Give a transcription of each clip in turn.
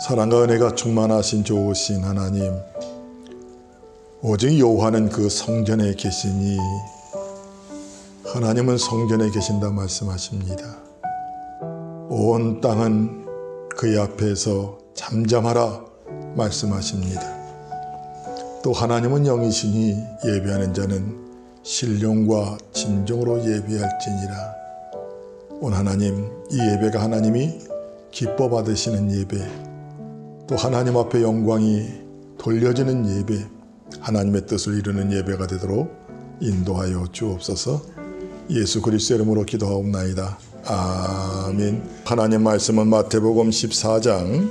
사랑과 은혜가 충만하신 좋으신 하나님, 오직 여호와는 그 성전에 계시니 하나님은 성전에 계신다 말씀하십니다. 온 땅은 그의 앞에서 잠잠하라 말씀하십니다. 또 하나님은 영이시니 예배하는 자는 신령과 진정으로 예배할지니라. 온 하나님, 이 예배가 하나님이 기뻐 받으시는 예배, 또 하나님 앞에 영광이 돌려지는 예배, 하나님의 뜻을 이루는 예배가 되도록 인도하여 주옵소서. 예수 그리스도의 이름으로 기도하옵나이다. 아멘. 하나님 말씀은 마태복음 14장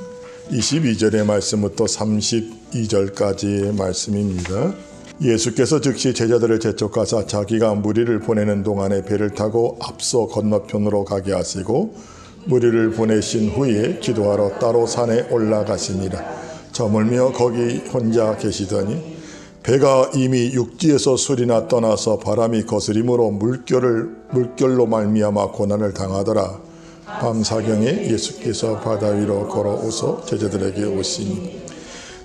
22절의 말씀부터 32절까지의 말씀입니다. 예수께서 즉시 제자들을 재촉하사 자기가 무리를 보내는 동안에 배를 타고 앞서 건너편으로 가게 하시고 무리를 보내신 후에 기도하러 따로 산에 올라가시니라. 저물며 거기 혼자 계시더니 배가 이미 육지에서 술이나 떠나서 바람이 거스림으로 물결로 말미암아 고난을 당하더라. 밤사경에 예수께서 바다 위로 걸어오서 제자들에게 오시니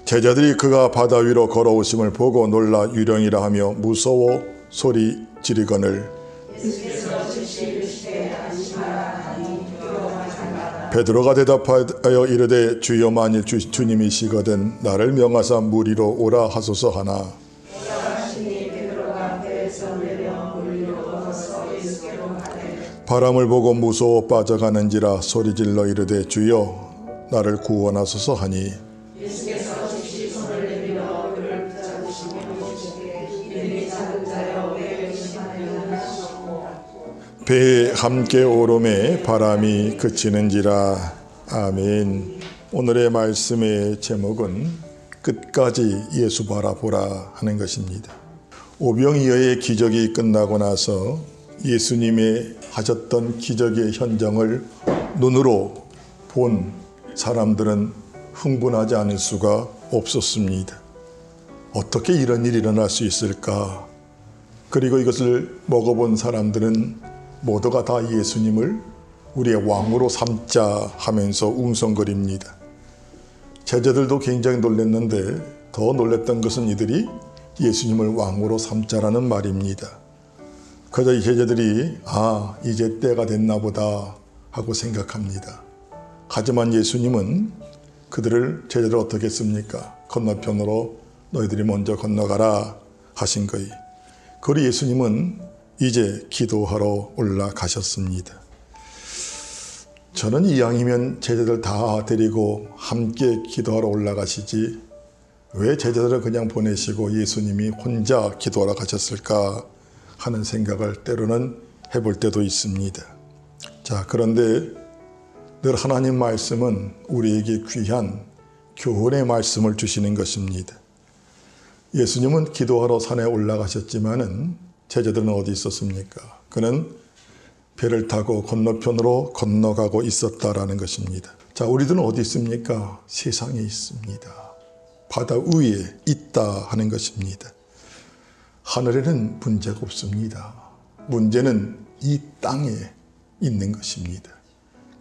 제자들이 그가 바다 위로 걸어오심을 보고 놀라 유령이라 하며 무서워 소리 지르거늘 베드로가 대답하여 이르되 주여, 만일 주님이시거든 나를 명하사 물 위로 오라 하소서 하나 바람을 보고 무서워 빠져가는지라 소리질러 이르되 주여 나를 구원하소서 하니 배에 함께 오름에 바람이 그치는지라. 아멘. 오늘의 말씀의 제목은 끝까지 예수 바라보라 하는 것입니다. 오병이어의 기적이 끝나고 나서 예수님의 하셨던 기적의 현장을 눈으로 본 사람들은 흥분하지 않을 수가 없었습니다. 어떻게 이런 일이 일어날 수 있을까? 그리고 이것을 먹어본 사람들은 모두가 다 예수님을 우리의 왕으로 삼자 하면서 웅성거립니다. 제자들도 굉장히 놀랐는데 더 놀랐던 것은 이들이 예수님을 왕으로 삼자라는 말입니다. 그저 이 제자들이 이제 때가 됐나 보다 하고 생각합니다. 하지만 예수님은 제자들을 어떻게 했습니까? 건너편으로 너희들이 먼저 건너가라 하신 거예요. 그리고 예수님은 이제 기도하러 올라가셨습니다. 저는 이왕이면 제자들 다 데리고 함께 기도하러 올라가시지 왜 제자들을 그냥 보내시고 예수님이 혼자 기도하러 가셨을까 하는 생각을 때로는 해볼 때도 있습니다. 자, 그런데 늘 하나님 말씀은 우리에게 귀한 교훈의 말씀을 주시는 것입니다. 예수님은 기도하러 산에 올라가셨지만은 제자들은 어디 있었습니까? 그는 배를 타고 건너편으로 건너가고 있었다라는 것입니다. 자, 우리들은 어디 있습니까? 세상에 있습니다. 바다 위에 있다 하는 것입니다. 하늘에는 문제가 없습니다. 문제는 이 땅에 있는 것입니다.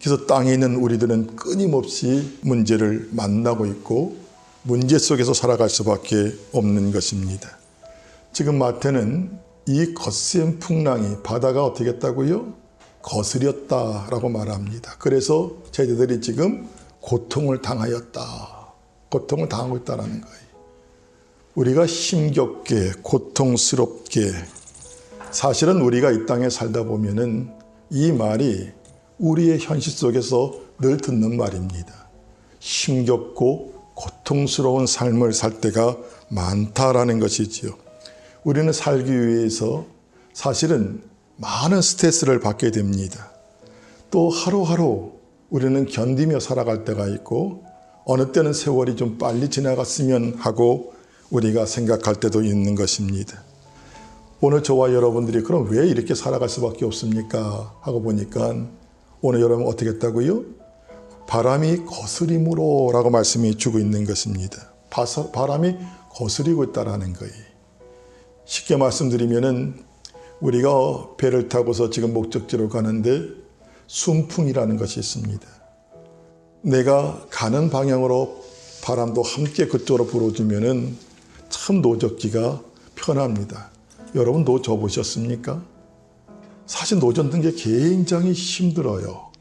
그래서 땅에 있는 우리들은 끊임없이 문제를 만나고 있고 문제 속에서 살아갈 수밖에 없는 것입니다. 지금 마태는 이 거센 풍랑이 바다가 어떻게 했다고요? 거스렸다라고 말합니다. 그래서 제자들이 지금 고통을 당하였다. 고통을 당하고 있다는 거예요. 우리가 힘겹게 고통스럽게 사실은 우리가 이 땅에 살다 보면은 이 말이 우리의 현실 속에서 늘 듣는 말입니다. 힘겹고 고통스러운 삶을 살 때가 많다라는 것이지요. 우리는 살기 위해서 사실은 많은 스트레스를 받게 됩니다. 또 하루하루 우리는 견디며 살아갈 때가 있고 어느 때는 세월이 좀 빨리 지나갔으면 하고 우리가 생각할 때도 있는 것입니다. 오늘 저와 여러분들이 그럼 왜 이렇게 살아갈 수밖에 없습니까? 하고 보니까 오늘 여러분 어떻게 했다고요? 바람이 거스림으로 라고 말씀이 주고 있는 것입니다. 바람이 거스리고 있다는 거예요. 쉽게 말씀드리면은 우리가 배를 타고서 지금 목적지로 가는데 순풍이라는 것이 있습니다. 내가 가는 방향으로 바람도 함께 그쪽으로 불어주면은 참 노젓기가 편합니다. 여러분 노 져보셨습니까? 사실 노 젓는 게 굉장히 힘들어요.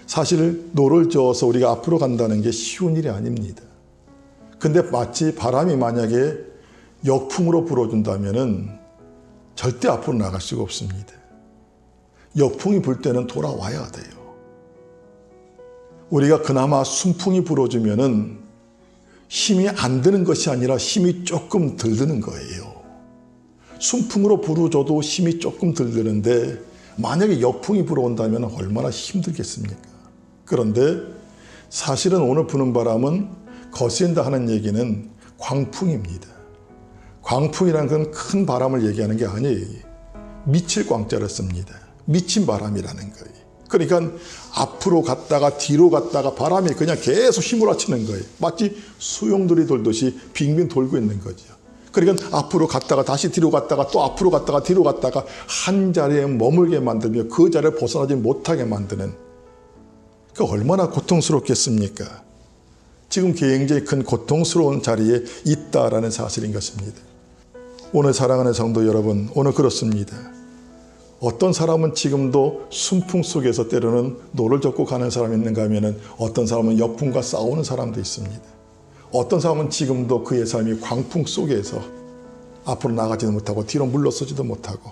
사실 노를 저어서 우리가 앞으로 간다는 게 쉬운 일이 아닙니다. 근데 마치 바람이 만약에 역풍으로 불어준다면은 절대 앞으로 나갈 수가 없습니다. 역풍이 불 때는 돌아와야 돼요. 우리가 그나마 순풍이 불어주면은 힘이 안 드는 것이 아니라 힘이 조금 덜 드는 거예요. 순풍으로 불어줘도 힘이 조금 덜 드는데 만약에 역풍이 불어온다면 얼마나 힘들겠습니까? 그런데 사실은 오늘 부는 바람은 거센다 하는 얘기는 광풍입니다. 광풍이라는 건 큰 바람을 얘기하는 게 아니에요. 미칠 광자를 씁니다. 미친 바람이라는 거예요. 그러니까 앞으로 갔다가 뒤로 갔다가 바람이 그냥 계속 휘몰아치는 거예요. 마치 수용돌이 돌듯이 빙빙 돌고 있는 거죠. 그러니까 앞으로 갔다가 다시 뒤로 갔다가 또 앞으로 갔다가 뒤로 갔다가 한 자리에 머물게 만들며 그 자리를 벗어나지 못하게 만드는, 그 얼마나 고통스럽겠습니까? 지금 굉장히 큰 고통스러운 자리에 있다라는 사실인 것입니다. 오늘 사랑하는 성도 여러분, 오늘 그렇습니다. 어떤 사람은 지금도 순풍 속에서 때로는 노를 젓고 가는 사람이 있는가 하면 어떤 사람은 역풍과 싸우는 사람도 있습니다. 어떤 사람은 지금도 그의 삶이 광풍 속에서 앞으로 나가지도 못하고 뒤로 물러서지도 못하고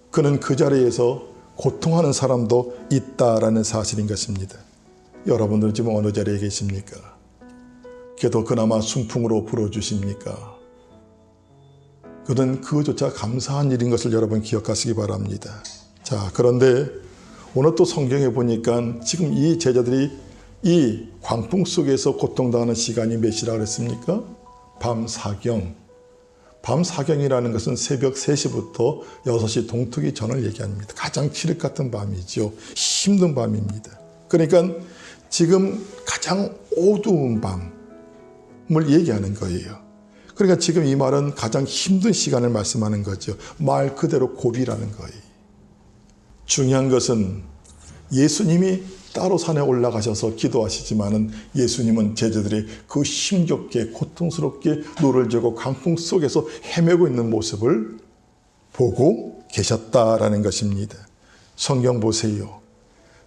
그는 그 자리에서 고통하는 사람도 있다라는 사실인 것입니다. 여러분들 지금 어느 자리에 계십니까? 그래도 그나마 순풍으로 불어주십니까? 그는 그것조차 감사한 일인 것을 여러분 기억하시기 바랍니다. 자, 그런데 오늘 또 성경에 보니까 지금 이 제자들이 이 광풍 속에서 고통당하는 시간이 몇 시라고 그랬습니까? 밤 사경. 밤 사경이라는 것은 새벽 3시부터 6시 동트기 전을 얘기합니다. 가장 칠흑 같은 밤이죠. 힘든 밤입니다. 그러니까 지금 가장 어두운 밤을 얘기하는 거예요. 그러니까 지금 이 말은 가장 힘든 시간을 말씀하는 거죠. 말 그대로 고비라는 거예요. 중요한 것은 예수님이 따로 산에 올라가셔서 기도하시지만은 예수님은 제자들이 그 힘겹게 고통스럽게 노를 져고 강풍 속에서 헤매고 있는 모습을 보고 계셨다라는 것입니다. 성경 보세요.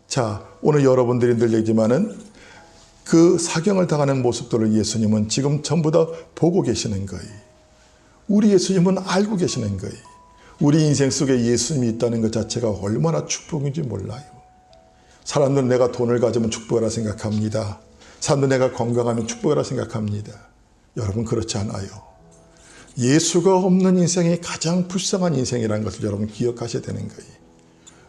자, 오늘 여러분들이 늘 얘기지만은 그 사경을 당하는 모습들을 예수님은 지금 전부 다 보고 계시는 거예요. 우리 예수님은 알고 계시는 거예요. 우리 인생 속에 예수님이 있다는 것 자체가 얼마나 축복인지 몰라요. 사람들은 내가 돈을 가지면 축복이라 생각합니다. 사람들은 내가 건강하면 축복이라 생각합니다. 여러분 그렇지 않아요. 예수가 없는 인생이 가장 불쌍한 인생이라는 것을 여러분 기억하셔야 되는 거예요.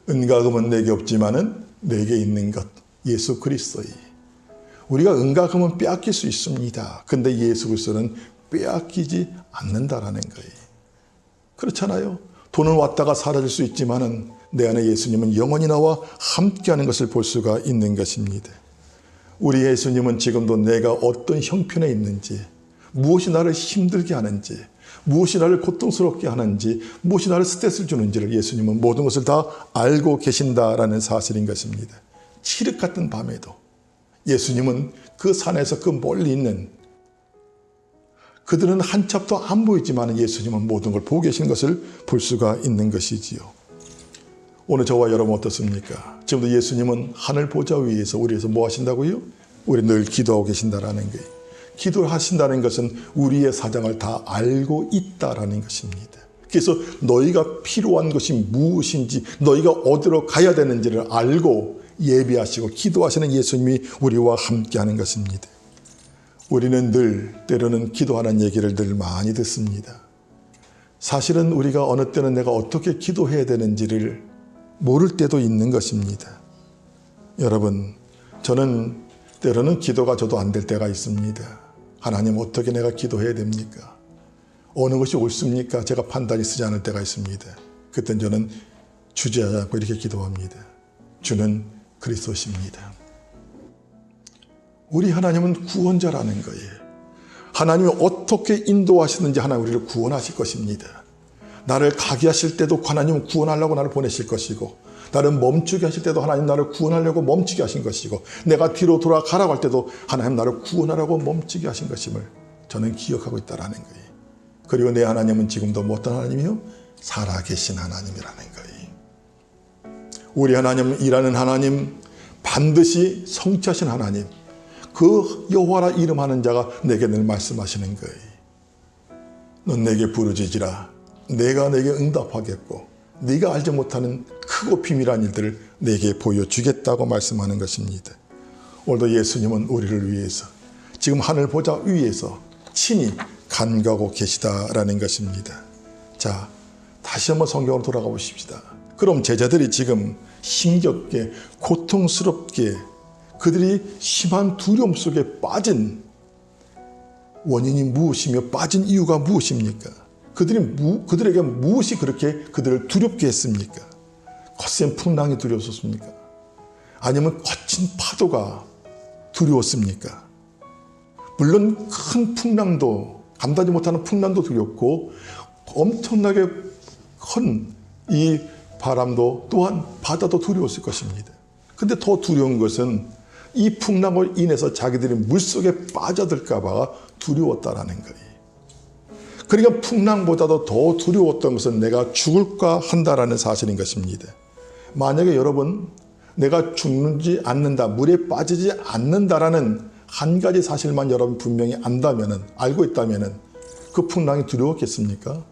은과 금은 내게 없지만은 내게 있는 것 예수 그리스도예요. 우리가 은과 금은 빼앗길 수 있습니다. 근데 예수 그리스도는 빼앗기지 않는다라는 거예요. 그렇잖아요. 돈은 왔다가 사라질 수 있지만은 내 안에 예수님은 영원히 나와 함께하는 것을 볼 수가 있는 것입니다. 우리 예수님은 지금도 내가 어떤 형편에 있는지, 무엇이 나를 힘들게 하는지, 무엇이 나를 고통스럽게 하는지, 무엇이 나를 스트레스를 주는지를 예수님은 모든 것을 다 알고 계신다라는 사실인 것입니다. 칠흑 같은 밤에도 예수님은 그 산에서 그 멀리 있는 그들은 한 sap도 안 보이지만 예수님은 모든 걸 보고 계신 것을 볼 수가 있는 것이지요. 오늘 저와 여러분 어떻습니까? 지금도 예수님은 하늘 보좌 위에서 우리 위해서 뭐 하신다고요? 우리 늘 기도하고 계신다라는 거예요. 기도하신다는 것은 우리의 사정을 다 알고 있다라는 것입니다. 그래서 너희가 필요한 것이 무엇인지, 너희가 어디로 가야 되는지를 알고 예비하시고 기도하시는 예수님이 우리와 함께하는 것입니다. 우리는 늘 때로는 기도하는 얘기를 늘 많이 듣습니다. 사실은 우리가 어느 때는 내가 어떻게 기도해야 되는지를 모를 때도 있는 것입니다. 여러분, 저는 때로는 기도가 저도 안 될 때가 있습니다. 하나님 어떻게 내가 기도해야 됩니까? 어느 것이 옳습니까? 제가 판단이 쓰지 않을 때가 있습니다. 그땐 저는 주저하지 않고 이렇게 기도합니다. 주는 그리스도십니다. 우리 하나님은 구원자라는 거예요. 하나님이 어떻게 인도하시는지 하나님 우리를 구원하실 것입니다. 나를 가게 하실 때도 하나님은 구원하려고 나를 보내실 것이고, 나를 멈추게 하실 때도 하나님 나를 구원하려고 멈추게 하신 것이고, 내가 뒤로 돌아가라고 할 때도 하나님 나를 구원하라고 멈추게 하신 것임을 저는 기억하고 있다라는 거예요. 그리고 내 하나님은 지금도 어떤 하나님이요? 살아계신 하나님이라는 거예요. 우리 하나님은 일하는 하나님, 반드시 성취하신 하나님, 그 여호와라 이름하는 자가 내게 늘 말씀하시는 거예요. 넌 내게 부르짖으라. 내가 내게 응답하겠고 네가 알지 못하는 크고 비밀한 일들을 내게 보여주겠다고 말씀하는 것입니다. 오늘도 예수님은 우리를 위해서 지금 하늘 보좌 위에서 친히 간과하고 계시다라는 것입니다. 자, 다시 한번 성경으로 돌아가 보십시다. 그럼 제자들이 지금 힘겹게 고통스럽게 그들이 심한 두려움 속에 빠진 원인이 무엇이며 빠진 이유가 무엇입니까? 그들에게 무엇이 그렇게 그들을 두렵게 했습니까? 거센 풍랑이 두려웠습니까? 아니면 거친 파도가 두려웠습니까? 물론 큰 풍랑도, 감당하지 못하는 풍랑도 두렵고 엄청나게 큰 이 바람도 또한 바다도 두려웠을 것입니다. 근데 더 두려운 것은 이 풍랑으로 인해서 자기들이 물속에 빠져들까 봐 두려웠다라는 거예요. 그러니까 풍랑보다도 더 두려웠던 것은 내가 죽을까 한다라는 사실인 것입니다. 만약에 여러분, 내가 죽지 않는다, 물에 빠지지 않는다라는 한 가지 사실만 여러분 분명히 안다면은, 알고 있다면은 그 풍랑이 두려웠겠습니까?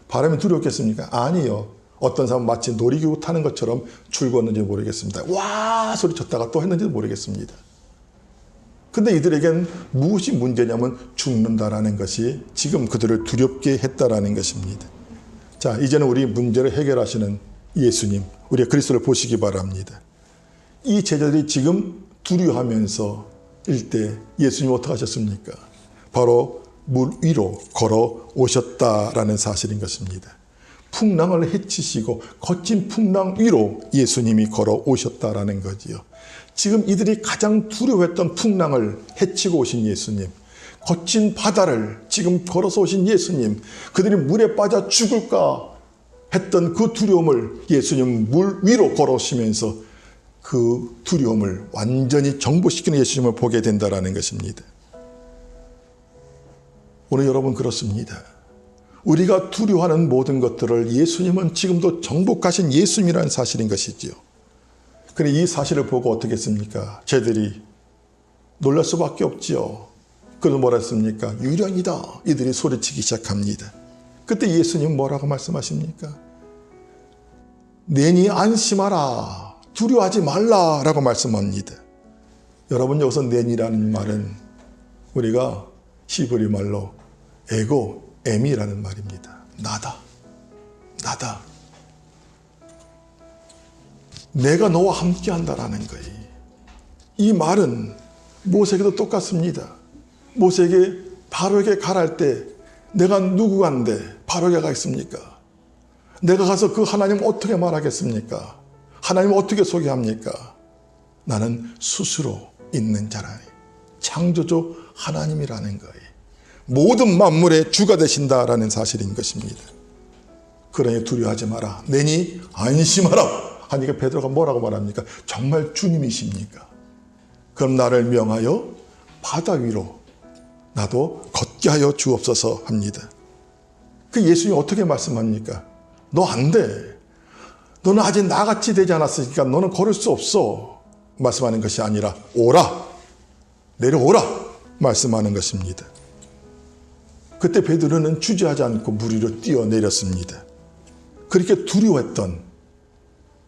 바람이 두려웠겠습니까? 아니요. 어떤 사람은 마치 놀이기구 타는 것처럼 즐거웠는지 모르겠습니다. 와 소리쳤다가 또 했는지도 모르겠습니다. 근데 이들에겐 무엇이 문제냐면 죽는다라는 것이 지금 그들을 두렵게 했다라는 것입니다. 자, 이제는 우리 문제를 해결하시는 예수님, 우리가 그리스도를 보시기 바랍니다. 이 제자들이 지금 두려워하면서 일 때 예수님 어떻게 하셨습니까? 바로 물 위로 걸어 오셨다라는 사실인 것입니다. 풍랑을 헤치시고 거친 풍랑 위로 예수님이 걸어 오셨다라는 거지요. 지금 이들이 가장 두려워했던 풍랑을 헤치고 오신 예수님, 거친 바다를 지금 걸어서 오신 예수님, 그들이 물에 빠져 죽을까 했던 그 두려움을 예수님 물 위로 걸어오시면서 그 두려움을 완전히 정복시키는 예수님을 보게 된다는 것입니다. 오늘 여러분 그렇습니다. 우리가 두려워하는 모든 것들을 예수님은 지금도 정복하신 예수님이라는 사실인 것이지요. 그런데 이 사실을 보고 어떻게 했습니까? 쟤들이 놀랄 수밖에 없지요. 그래서 뭐라 했습니까? 유령이다. 이들이 소리치기 시작합니다. 그때 예수님 뭐라고 말씀하십니까? 내니 안심하라. 두려워하지 말라라고 말씀합니다. 여러분, 여기서 내니라는 말은 우리가 히브리 말로 에고 에미라는 말입니다. 나다. 내가 너와 함께 한다라는 거예요. 이 말은 모세에게도 똑같습니다. 모세에게 바로에게 가랄 때 내가 누구간데 바로에게 가겠습니까? 내가 가서 그 하나님 어떻게 말하겠습니까? 하나님 어떻게 소개합니까? 나는 스스로 있는 자라니 창조주 하나님이라는 거예요. 모든 만물의 주가 되신다라는 사실인 것입니다. 그러니 두려워하지 마라. 내니 안심하라. 하니까 베드로가 뭐라고 말합니까? 정말 주님이십니까? 그럼 나를 명하여 바다 위로 나도 걷게 하여 주옵소서 합니다. 그 예수님이 어떻게 말씀합니까? 너 안 돼. 너는 아직 나같이 되지 않았으니까 너는 걸을 수 없어. 말씀하는 것이 아니라 오라. 내려오라. 말씀하는 것입니다. 그때 베드로는 주저하지 않고 물 위로 뛰어내렸습니다. 그렇게 두려워했던,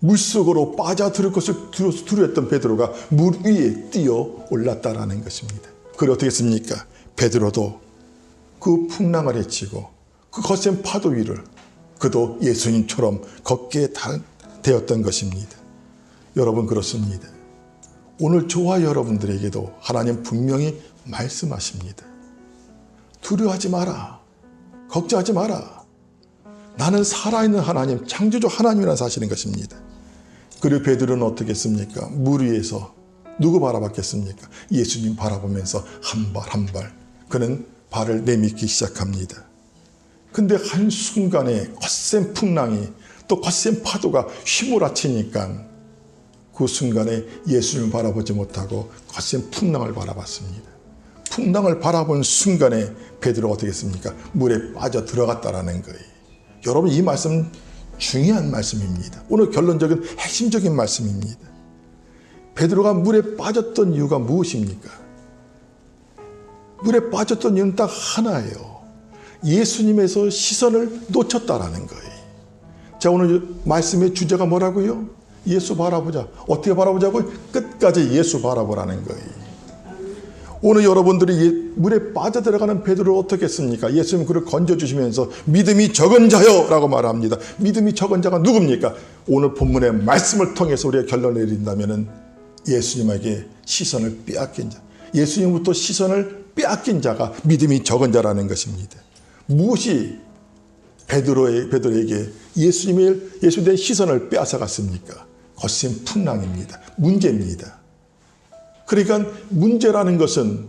물속으로 빠져들 것을 두려워했던 베드로가 물 위에 뛰어 올랐다라는 것입니다. 그리고 어떻게 했습니까? 베드로도 그 풍랑을 헤치고 그 거센 파도 위를 그도 예수님처럼 걷게 되었던 것입니다. 여러분 그렇습니다. 오늘 저와 여러분들에게도 하나님 분명히 말씀하십니다. 두려워하지 마라. 걱정하지 마라. 나는 살아있는 하나님, 창조주 하나님이라는 사실인 것입니다. 그리고 베드로는 어떻게 했습니까? 물 위에서 누구 바라봤겠습니까? 예수님 바라보면서 한 발 한 발 그는 발을 내밀기 시작합니다. 근데 한순간에 거센 풍랑이 또 거센 파도가 휘몰아치니까 그 순간에 예수님을 바라보지 못하고 거센 풍랑을 바라봤습니다. 풍랑을 바라본 순간에 베드로가 어떻게 했습니까? 물에 빠져 들어갔다라는 거예요. 여러분, 이 말씀 중요한 말씀입니다. 오늘 결론적인 핵심적인 말씀입니다. 베드로가 물에 빠졌던 이유가 무엇입니까? 물에 빠졌던 이유는 딱 하나예요. 예수님에서 시선을 놓쳤다라는 거예요. 자, 오늘 말씀의 주제가 뭐라고요? 예수 바라보자. 어떻게 바라보자고요? 끝까지 예수 바라보라는 거예요. 오늘 여러분들이 물에 빠져들어가는 베드로를 어떻게 했습니까? 예수님 그를 건져주시면서 믿음이 적은 자요 라고 말합니다. 믿음이 적은 자가 누굽니까? 오늘 본문의 말씀을 통해서 우리가 결론을 내린다면 예수님에게 시선을 빼앗긴 자, 예수님부터 시선을 빼앗긴 자가 믿음이 적은 자라는 것입니다. 무엇이 베드로에게 예수님에 대한 시선을 빼앗아갔습니까? 거센 풍랑입니다. 문제입니다. 그러니까 문제라는 것은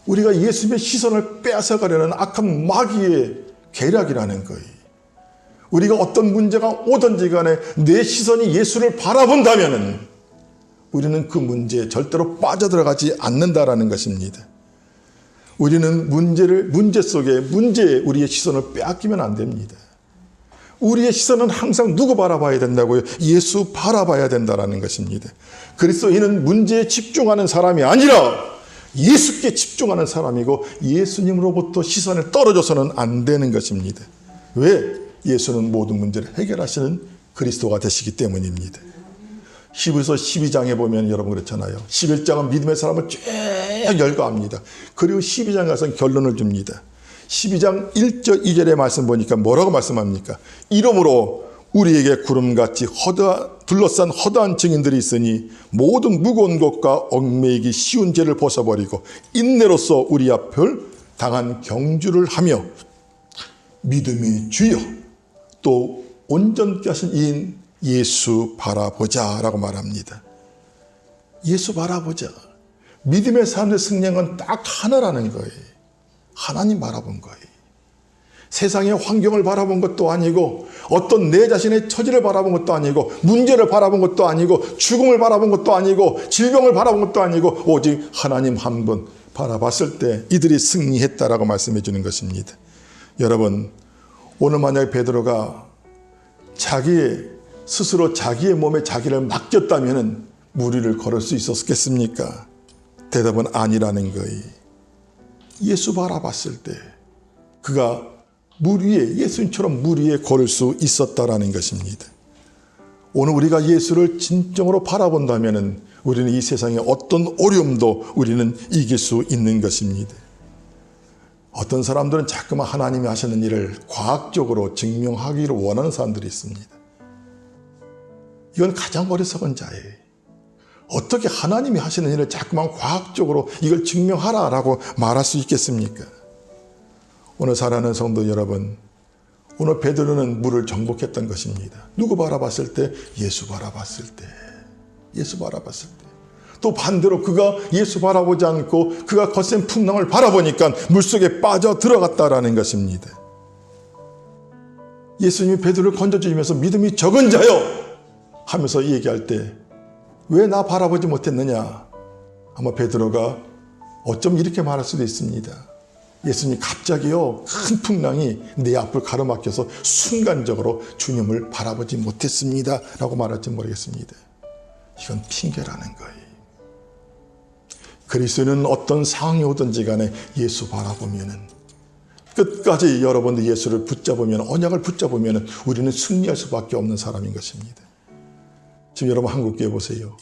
우리가 예수님의 시선을 빼앗아가려는 악한 마귀의 계략이라는 거예요. 우리가 어떤 문제가 오든지 간에 내 시선이 예수를 바라본다면 우리는 그 문제에 절대로 빠져들어가지 않는다라는 것입니다. 우리는 문제 속에 우리의 시선을 빼앗기면 안 됩니다. 우리의 시선은 항상 누구 바라봐야 된다고요? 예수 바라봐야 된다는 것입니다. 그리스도인은 문제에 집중하는 사람이 아니라 예수께 집중하는 사람이고 예수님으로부터 시선을 떨어져서는 안 되는 것입니다. 왜? 예수는 모든 문제를 해결하시는 그리스도가 되시기 때문입니다. 히브리서 12장에 보면 여러분 그렇잖아요. 11장은 믿음의 사람을 쭉 열거합니다. 그리고 12장 가서 결론을 줍니다. 12장 1절 2절의 말씀 보니까 뭐라고 말씀합니까? 이러므로 우리에게 구름같이 둘러싼 허다한 증인들이 있으니 모든 무거운 것과 얽매이기 쉬운 죄를 벗어버리고 인내로서 우리 앞을 당한 경주를 하며 믿음의 주여 또 온전케 하신 이인 예수 바라보자 라고 말합니다. 예수 바라보자. 믿음의 사람들의 승량은 딱 하나라는 거예요. 하나님 바라본 거예요. 세상의 환경을 바라본 것도 아니고 어떤 내 자신의 처지를 바라본 것도 아니고 문제를 바라본 것도 아니고 죽음을 바라본 것도 아니고 질병을 바라본 것도 아니고 오직 하나님 한 분 바라봤을 때 이들이 승리했다라고 말씀해 주는 것입니다. 여러분, 오늘 만약에 베드로가 스스로 자기의 몸에 자기를 맡겼다면 무리를 걸을 수 있었겠습니까? 대답은 아니라는 거예요. 예수 바라봤을 때 그가 물 위에, 예수님처럼 물 위에 걸을 수 있었다라는 것입니다. 오늘 우리가 예수를 진정으로 바라본다면 우리는 이 세상의 어떤 어려움도 우리는 이길 수 있는 것입니다. 어떤 사람들은 자꾸만 하나님이 하시는 일을 과학적으로 증명하기를 원하는 사람들이 있습니다. 이건 가장 어리석은 자예요. 어떻게 하나님이 하시는 일을 자꾸만 과학적으로 이걸 증명하라라고 말할 수 있겠습니까? 오늘 사랑하는 성도 여러분, 오늘 베드로는 물을 정복했던 것입니다. 누구 바라봤을 때? 예수 바라봤을 때. 예수 바라봤을 때. 또 반대로 그가 예수 바라보지 않고 그가 거센 풍랑을 바라보니까 물속에 빠져 들어갔다라는 것입니다. 예수님이 베드로를 건져주시면서 믿음이 적은 자요 하면서 얘기할 때 왜 나 바라보지 못했느냐? 아마 베드로가 어쩜 이렇게 말할 수도 있습니다. 예수님 갑자기요 큰 풍랑이 내 앞을 가로막혀서 순간적으로 주님을 바라보지 못했습니다 라고 말할지 모르겠습니다. 이건 핑계라는 거예요. 그리스도는 어떤 상황이 오든지 간에 예수 바라보면은 끝까지 여러분들 예수를 붙잡으면, 언약을 붙잡으면 우리는 승리할 수밖에 없는 사람인 것입니다. 지금 여러분 한국교회 보세요.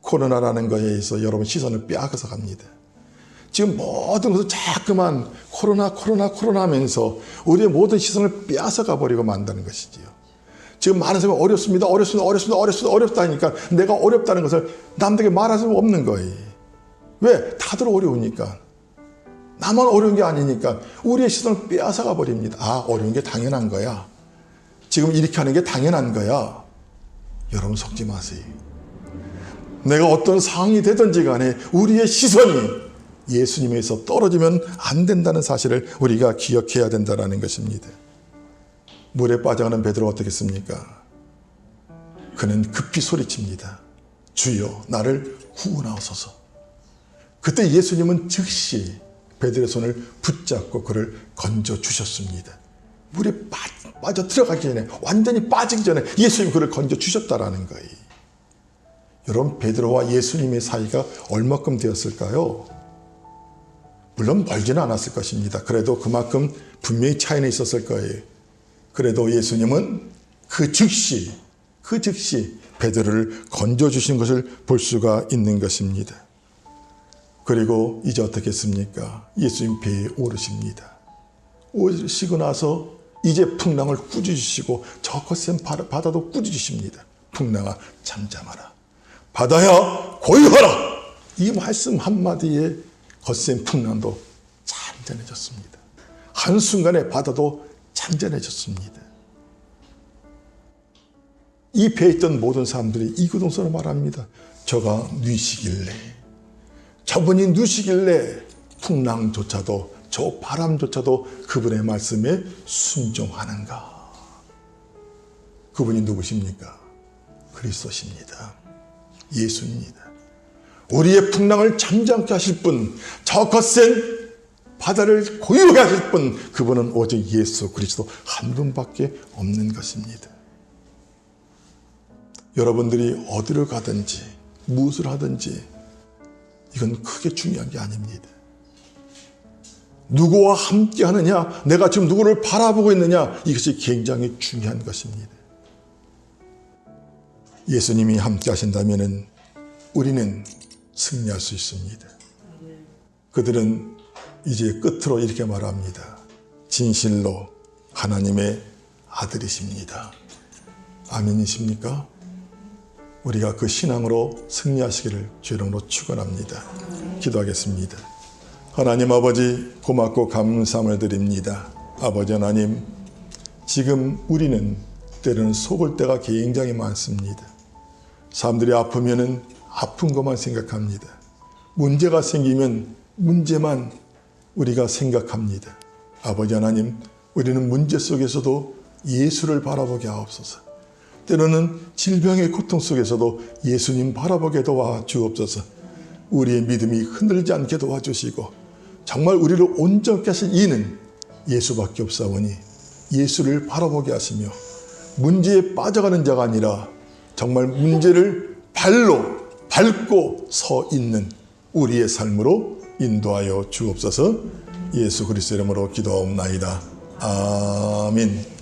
코로나라는 거에 의해서 여러분 시선을 빼앗아서 갑니다. 지금 모든 것을 자꾸만 코로나 하면서 우리의 모든 시선을 빼앗아가 버리고 만다는 것이지요. 지금 많은 사람이 어렵다 하니까 내가 어렵다는 것을 남들에게 말할 수 없는 거예요. 왜? 다들 어려우니까. 나만 어려운 게 아니니까 우리의 시선을 빼앗아가 버립니다. 아, 어려운 게 당연한 거야. 지금 이렇게 하는 게 당연한 거야. 여러분 속지 마세요. 내가 어떤 상황이 되든지 간에 우리의 시선이 예수님에서 떨어지면 안 된다는 사실을 우리가 기억해야 된다는 것입니다. 물에 빠져가는 베드로가 어떻게 했습니까? 그는 급히 소리칩니다. 주여 나를 구원하옵소서. 그때 예수님은 즉시 베드로의 손을 붙잡고 그를 건져주셨습니다. 물에 빠져 들어가기 전에, 완전히 빠지기 전에 예수님이 그를 건져주셨다라는 거예요. 여러분, 베드로와 예수님의 사이가 얼마큼 되었을까요? 물론 멀지는 않았을 것입니다. 그래도 그만큼 분명히 차이는 있었을 거예요. 그래도 예수님은 그 즉시 베드로를 건져주신 것을 볼 수가 있는 것입니다. 그리고 이제 어떻게 했습니까? 예수님 배에 오르십니다. 오르시고 나서 이제 풍랑을 꾸짖으시고 저 거센 바다도 꾸짖으십니다. 풍랑아 잠잠하라. 바다야 고요하라. 이 말씀 한마디에 거센 풍랑도 잔잔해졌습니다. 한순간에 바다도 잔잔해졌습니다. 이 배에 있던 모든 사람들이 이구동성으로 말합니다. 저가 뉘시길래, 저분이 누시길래 풍랑조차도, 저 바람조차도 그분의 말씀에 순종하는가. 그분이 누구십니까? 그리스도십니다. 예수입니다. 우리의 풍랑을 잠잠케 하실 분, 저 거센 바다를 고요하게 하실 분, 그분은 오직 예수 그리스도 한 분밖에 없는 것입니다. 여러분들이 어디를 가든지 무엇을 하든지 이건 크게 중요한 게 아닙니다. 누구와 함께 하느냐, 내가 지금 누구를 바라보고 있느냐, 이것이 굉장히 중요한 것입니다. 예수님이 함께 하신다면 우리는 승리할 수 있습니다. 그들은 이제 끝으로 이렇게 말합니다. 진실로 하나님의 아들이십니다. 아멘이십니까? 우리가 그 신앙으로 승리하시기를 주의 이름으로 축원합니다. 기도하겠습니다. 하나님 아버지, 고맙고 감사함을 드립니다. 아버지 하나님, 지금 우리는 때로는 속을 때가 굉장히 많습니다. 사람들이 아프면은 아픈 것만 생각합니다. 문제가 생기면 문제만 우리가 생각합니다. 아버지 하나님, 우리는 문제 속에서도 예수를 바라보게 하옵소서. 때로는 질병의 고통 속에서도 예수님 바라보게 도와주옵소서. 우리의 믿음이 흔들리지 않게 도와주시고 정말 우리를 온전케 하실 이는 예수밖에 없사오니 예수를 바라보게 하시며 문제에 빠져가는 자가 아니라 정말 문제를 발로 밟고 서 있는 우리의 삶으로 인도하여 주옵소서. 예수 그리스도 이름으로 기도하옵나이다. 아멘.